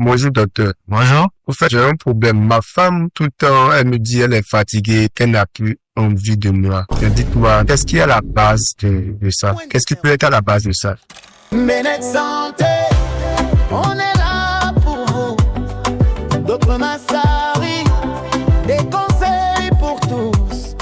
Bonjour, docteur. Bonjour. En fait, j'ai un problème. Ma femme, tout le temps, elle me dit elle est fatiguée, qu'elle n'a plus envie de moi. Dites-moi, qu'est-ce qui est à la base de ça? Qu'est-ce qui peut être à la base de ça? Ménec Santé, on est là pour vous. Docteur Massari, des conseils pour tous.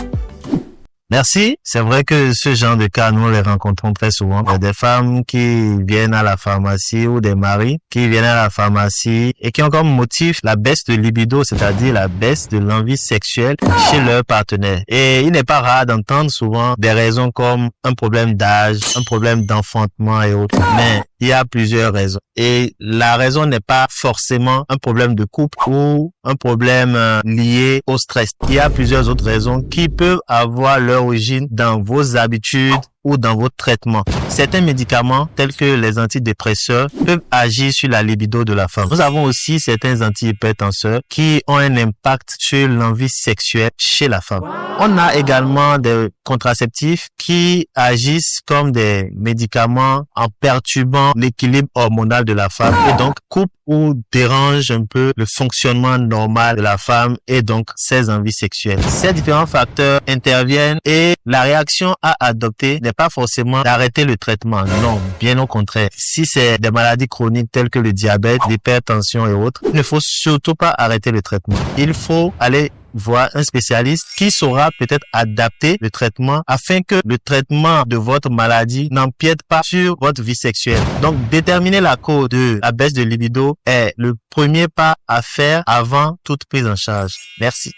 Merci. C'est vrai que ce genre de cas, nous les rencontrons très souvent. Il y a des femmes qui viennent à la pharmacie ou des maris qui viennent à la pharmacie et qui ont comme motif la baisse de libido, c'est-à-dire la baisse de l'envie sexuelle chez leur partenaire. Et il n'est pas rare d'entendre souvent des raisons comme un problème d'âge, un problème d'enfantement et autres. Mais il y a plusieurs raisons. Et la raison n'est pas forcément un problème de couple ou un problème lié au stress. Il y a plusieurs autres raisons qui peuvent avoir leur origine dans vos habitudes ou dans votre traitement. Certains médicaments, tels que les antidépresseurs, peuvent agir sur la libido de la femme. Nous avons aussi certains antihypertenseurs qui ont un impact sur l'envie sexuelle chez la femme. On a également des contraceptifs qui agissent comme des médicaments en perturbant l'équilibre hormonal de la femme et donc coupent ou dérangent un peu le fonctionnement normal de la femme et donc ses envies sexuelles. Ces différents facteurs interviennent et la réaction à adopter n'est pas forcément d'arrêter le traitement. Non, bien au contraire. Si c'est des maladies chroniques telles que le diabète, l'hypertension et autres, il ne faut surtout pas arrêter le traitement. Il faut aller voir un spécialiste qui saura peut-être adapter le traitement afin que le traitement de votre maladie n'empiète pas sur votre vie sexuelle. Donc, déterminer la cause de la baisse de libido est le premier pas à faire avant toute prise en charge. Merci.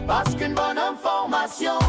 Parce qu'une bonne information